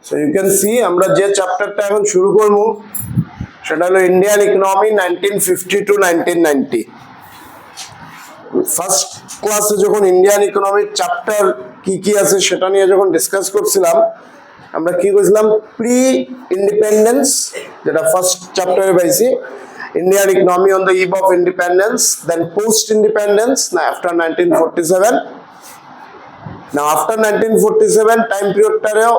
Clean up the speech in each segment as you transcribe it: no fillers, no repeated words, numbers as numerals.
So you can see আমরা যে চ্যাপ্টারটা এখন শুরু করব সেটা হলো ইন্ডিয়ান ইকোনমি 1950 to 1990। ফার্স্ট ক্লাসে যখন ইন্ডিয়ান ইকোনমির চ্যাপ্টার কি কি আছে সেটা নিয়ে যখন ডিসকাস করছিলাম, আমরা কি করেছিলাম, প্রি ইন্ডিপেন্ডেন্স, যেটা ফার্স্ট চ্যাপ্টারে পাইছি, Indian economy on the eve of independence, then post independence না আফটার 1947। না আফটার 1947 টাইম পিরিয়ডটারেও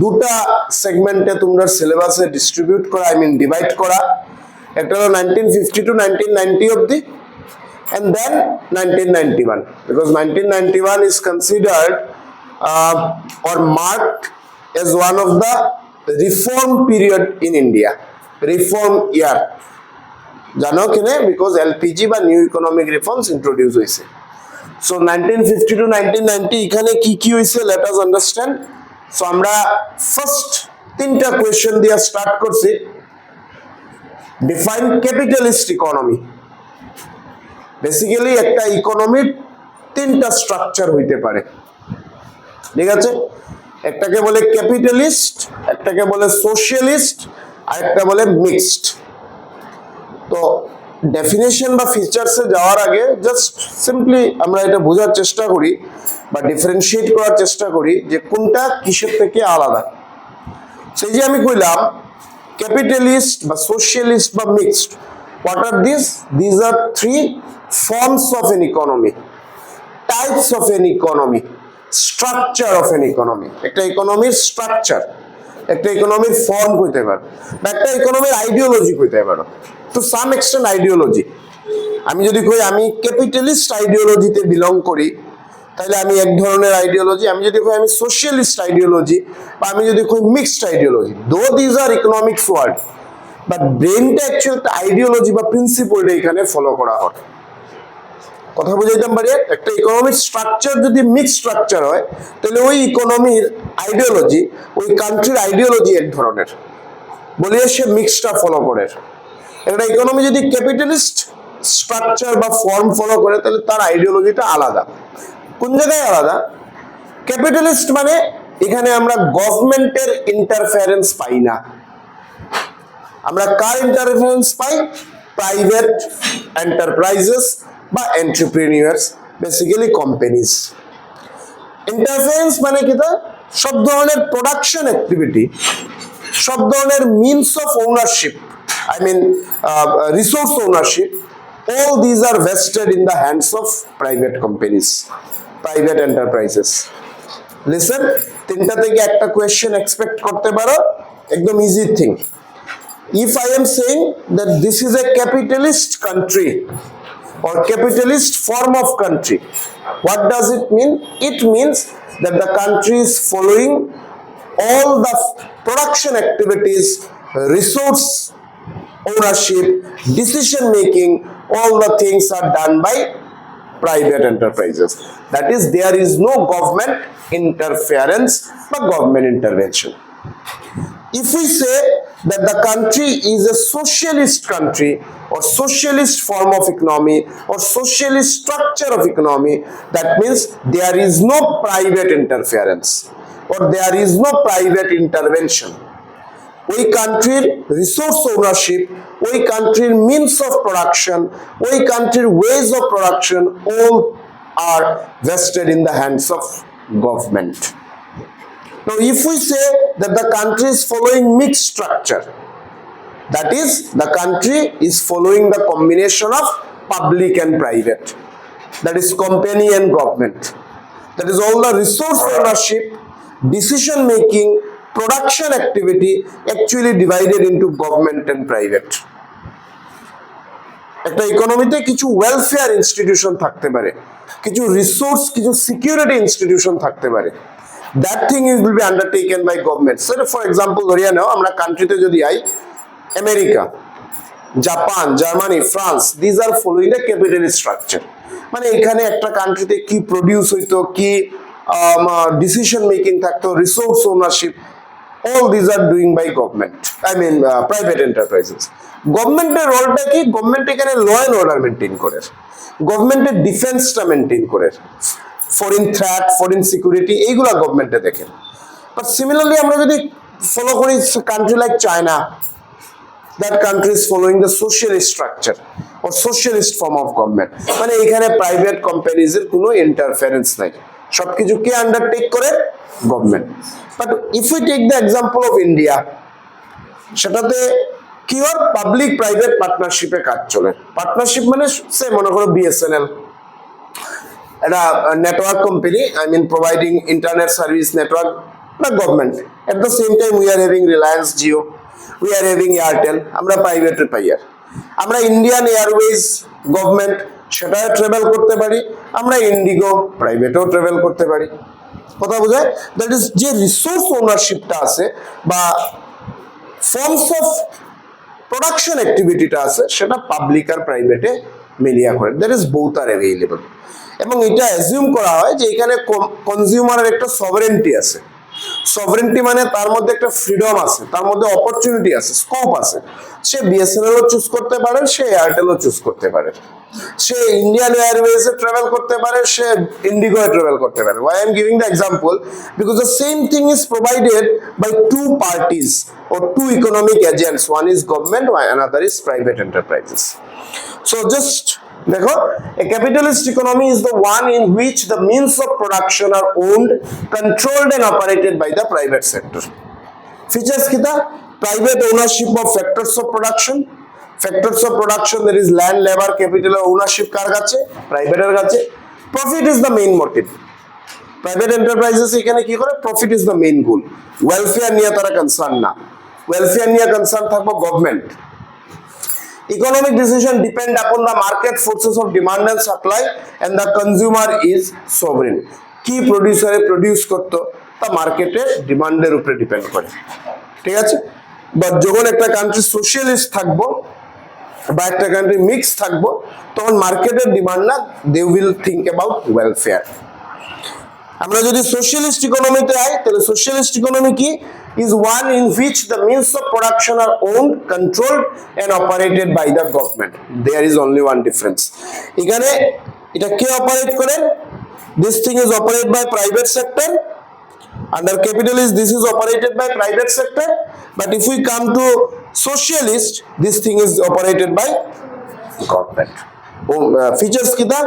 দুটা সেগমেন্টে তোমরা সিলেবাসে ডিস্ট্রিবিউট করা, আই মিন ডিভাইড করা। একটা হলো 1950 to 1990 অবধি, and then 1991, because 1991 is considered or marked as one of the reform period in India, reform year, জানো কেনে, because LPG বা নিউ ইকোনমিক রিফর্মস ইন্ট্রোডিউস হয়েছে। সো 1950 to 1990 এখানে কি কি হয়েছে, লেট আস আন্ডারস্ট্যান্ড। সো আমরা ফার্স্ট তিনটা কোয়েশ্চেন দিয়ে স্টার্ট করছি। Define capitalist economy. বেসিক্যালি একটা ইকোনমির তিনটা স্ট্রাকচার হইতে পারে, ঠিক আছে? একটাকে বলে ক্যাপিটালিস্ট, একটাকে বলে সোশিয়ালিস্ট, আর একটা বলে মিক্সড। তো ডেফিনেশন বা ফিচার্সে যাওয়ার আগে জাস্ট সিম্পলি আমরা এটা বোঝার চেষ্টা করি বা ডিফারেন্সিয়েট করার চেষ্টা করি যে কোনটা কিসের থেকে আলাদা। সেই যে আমি কইলাম ক্যাপিটালিস্ট বা সোশিয়ালিস্ট বা mixed, what are these? These are three forms of an economy, types of an economy, structure of an economy. একটা ইকোনমির স্ট্রাকচার, একটা ইকোনমির ফর্ম কইতে পারো, বা একটা ইকোনমির আইডিওলজি কইতে পারো। টু সাম এক্সটেন্ট আইডিওলজি, আমি যদি কই আমি ক্যাপিটালিস্ট আইডিওলজিতে বিলং করি, তাহলে আমি এক ধরনের আইডিওলজি। আমি যদি কই আমি সোশিয়ালিস্ট আইডিওলজি, বা আমি যদি কই mixed ideology, though these are economics word, but ব্রেনটা অ্যাকচুয়ালি একটা আইডিওলজি বা প্রিন্সিপলটা এখানে ফলো করা হয়। কথা বুঝাইতাম পারি? একটা ইকোনমিক স্ট্রাকচার যদি মিক্স স্ট্রাকচার হয়, তাহলে ওই ইকোনমির আইডিওলজি, ওই কান্ট্রির আইডিওলজি এক ধরনের, বলিয়ে সে মিক্সটা ফলো করে। একটা ইকোনমি যদি ক্যাপিটালিস্ট স্ট্রাকচার বা ফর্ম ফলো করে, তাহলে তার আইডিওলজিটা আলাদা। কোন জায়গায় আলাদা? ক্যাপিটালিস্ট মানে এখানে আমরা গভর্নমেন্টের ইন্টারফারেন্স পাই না। আমরা কার ইন্টারফারেন্স পাই? প্রাইভেট এন্টারপ্রাইজেস বা এন্টারপ্রেনিউয়ার্স, বেসিক্যালি কোম্পানিজ। ইন্টারফারেন্স মানে কি? তা সব ধরনের প্রোডাকশন অ্যাক্টিভিটি, সব ধরনের means of ownership, I mean resource ownership, all these are vested in the hands of private companies, private enterprises. Listen, তিনটা থেকে একটা কোয়েশ্চেন এক্সপেক্ট করতে পারো, একদম easy thing. If I am saying that this is a capitalist country or capitalist form of country, what does it mean? It means that the country is following all the production activities, resource ownership, decision making, all the things are done by private enterprises. That is, there is no government interference or government intervention. If we say that the country is a socialist country or socialist form of economy or socialist structure of economy, that means there is no private interference or there is no private intervention. ওই কান্ট্রির resource ownership, ওই কান্ট্রির means of production, ওই কান্ট্রির ways of production, all are vested in the hands of government. Now, if we say that the country is following mixed structure, that is, the country is following the combination of public and private, that is company and government, that is all the resource ownership, decision making, production activity actually divided into government and private. একটা ইকোনমিতে কিছু welfare institution থাকতে পারে, কিছু resource, কিছু security institution থাকতে পারে। That thing will be undertaken by government. So, for example, ধরিয়া নাও আমরা কান্ট্রিতে যদি I, America, Japan, Germany, France, these are following a capitalist structure. মানে এখানে একটা কান্ট্রিতে কি প্রডিউস হইতো, কি ডিসিশন মেকিং থাকতো, resource ownership, all these are doing by government, I mean private enterprises. গভর্নমেন্টের রোলটা কি? গভর্নমেন্ট এখানে ল এন্ড অর্ডার মেইনটেইন করে, গভর্নমেন্টের ডিফেন্সটা মেইনটেইন করে। ফরেন থ্রেট, ফরেন সিকিউরিটি, এইগুলা গভর্নমেন্টে দেখে। বাট সিমিলারলি আমরা যদি ফলো করি country like China, that country is following the socialist structure or socialist form of government, মানে এখানে প্রাইভেট কোম্পানিজের কোনো ইন্টারফারেন্স নাই, সবকিছু কে আন্ডারটেক করে? Government. But if we take the example of India, সেটাতে কি হয়? পাবলিক প্রাইভেট পার্টনারশিপে কাজ চলে। পার্টনারশিপ মানে সে মনে করো বিএসএনএল, এটা network company, I mean providing internet service network, না government. At the same time we are having Reliance Jio, we are having Airtel, আমরা প্রাইভেট পাইয়ার। আমরা ইন্ডিয়ান এয়ারওয়েজ গভর্নমেন্ট, সেটা ট্রাভেল করতে পারি। আমরা ইন্ডিগো প্রাইভেটেও ট্রাভেল করতে পারি। কথা বোঝায়? দ্যাট ইজ যে রিসোর্স ওনারশিপটা আছে বা ফর্মস অফ প্রোডাকশন অ্যাক্টিভিটিটা আছে, সেটা পাবলিক আর প্রাইভেটে মিলিয়া করে। দ্যাট ইজ বোথ আর অ্যাভেইলেবল। এবং এটা অ্যাজিউম করা হয় যে এখানে কনজিউমারের একটা সভারেন্টি আছে। সভারেন্টি মানে তার মধ্যে একটা ফ্রিডম আছে, তার মধ্যে অপরচুনিটি আছে, স্কোপ আছে। সে বিএসএনএলও চুজ করতে পারে, সে এয়ারটেলও চুজ করতে পারে, সে ইন্ডিয়ান এয়ারওয়েজে ট্রাভেল করতে পারে, সে ইন্ডিগোয়ে ট্রাভেল করতে পারে। Why I am giving the example? Because the same thing is provided by two parties or two economic agents. One is government, while another is private enterprises. So just দেখো, a capitalist economy is the one in which the means of production are owned, controlled and operated by the private sector. Features kita? Private ownership of factors of production. Factors of production, there is land, labor, capital ownership কার কাছে? প্রাইভেটের কাছে। Profit is the main motive. Private enterprises এখানে কি করে? Profit is the main goal. Welfare নিয়ে তারা concern না, welfare নিয়ে concern থাকবো government. Economic decisions depend upon the market forces of demand and supply, and the consumer is sovereign. কি প্রোডিউসারে produce করতো তা মার্কেটের ডিমান্ডের উপরে ডিপেন্ড করে। ঠিক আছে? বাট যখন একটা কান্ট্রি সোশ্যালিস্ট থাকবো বা একটা কান্ট্রি মিক্স থাকবো, তখন মার্কেটের ডিমান্ড না, they will think about welfare. আমরা যদি সোশ্যালিস্ট ইকোনমিতে আই, তাহলে সোশ্যালিস্ট ইকোনমি কি? is one in which the means of production are owned, controlled and operated by the government. There is only one difference. এখানে এটা কে অপারেট করেন? This thing is operated by private sector. Under capitalist, this is operated by private sector. But if we come to socialist, this thing is operated by government. Features কিটা?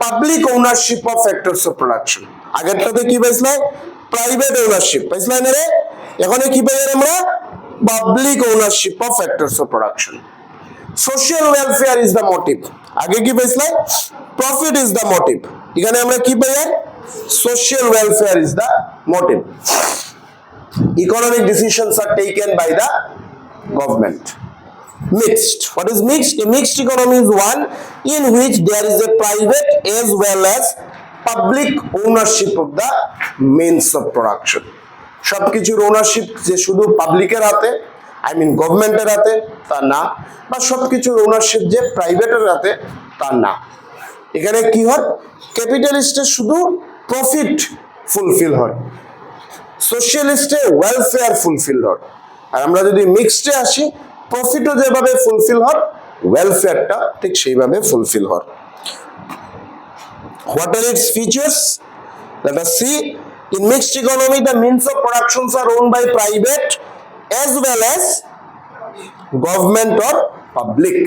Public ownership of factors of production. আগেরটাতে কি পাইছিলাম? Private ownership পাইছিলাম না রে? এখানে কি পাই আমরা? Public ownership of factors of production. Social welfare is the motive. আগে কি পাইছিলাম? Profit is the motive. এখানে আমরা কি পাই? Social welfare is the motive. Economic decisions are taken by the government. Mixed. What is mixed? A mixed economy is one in which there is a private as well as public ownership of the means of production. সবকিছুর ownership যে শুধু পাবলিকের হাতে, I mean গভর্নমেন্টের হাতে, তা না, বা সবকিছুর ওনারশিপ যে প্রাইভেটের হাতে, তা না। এখানে কি হয়? ক্যাপিটালিস্টের শুধু প্রফিট ফুলফিল হয়, সোশ্যালিস্টে ওয়েলফেয়ার ফুলফিল হয়। আর আমরা যদি মিক্সডে আসি, প্রফিটও যেভাবে ফুলফিল হয়, ওয়েলফেয়ারটা ঠিক সেইভাবে ফুলফিল হয়। What are its features? Let us see. In mixed economy, the means of productions are owned by private as well as government or public.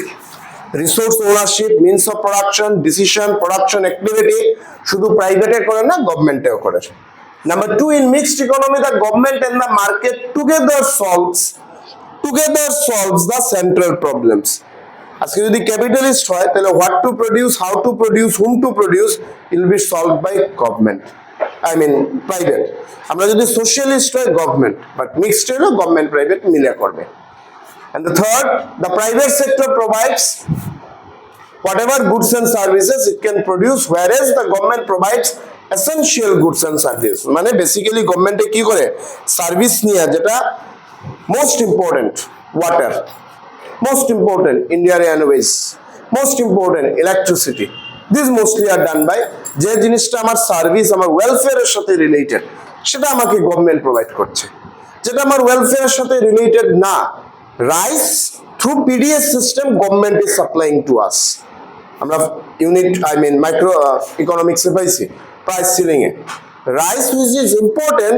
Resource ownership, means of production, decision, production activity, শুধু প্রাইভেটে করে না, গভর্নমেন্টেও করে। Number two, in mixed economy, the government and the market together solves the central problems. আজকে যদি capitalist হয়, তাহলে what to produce, how to produce, whom to produce will be solved by government, I mean private. আমরা যদি socialist হয়, government, but mixed হলো government private মিলে করবে। And the third, the private sector provides whatever goods and services it can produce, whereas the government provides essential goods and services. মানে basically গভর্নমেন্টে কি করে? Service নিয়ে, যেটা most important, water, most important Indian Airways, most important electricity. These mostly are done by যে জিনিসটা আমার service, আমার ওয়েলফেয়ারের সাথে রিলেটেড, সেটা আমাকে গভর্নমেন্ট প্রোভাইড করছে। যেটা আমার ওয়েলফেয়ারের সাথে রিলেটেড না, rice through PDS system government is supplying to us. আমরা ইউনিট, আই মিন মাইক্রো ইকোনমিক্সে পাইছি, price ceiling A rice which is important,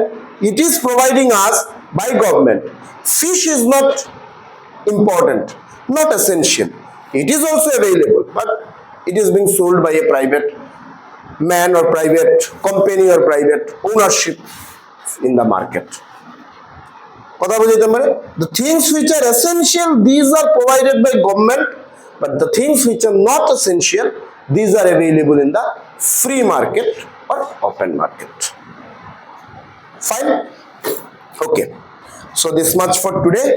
it is providing us by government. Fish is not important, not essential. It is also available, but it is being sold by a private man or private company or private ownership in the market. কথা বুঝাইতে পারে? The things which are essential, these are provided by government, but the things which are not essential, these are available in the free market or open market. Fine? Okay. So this much for today.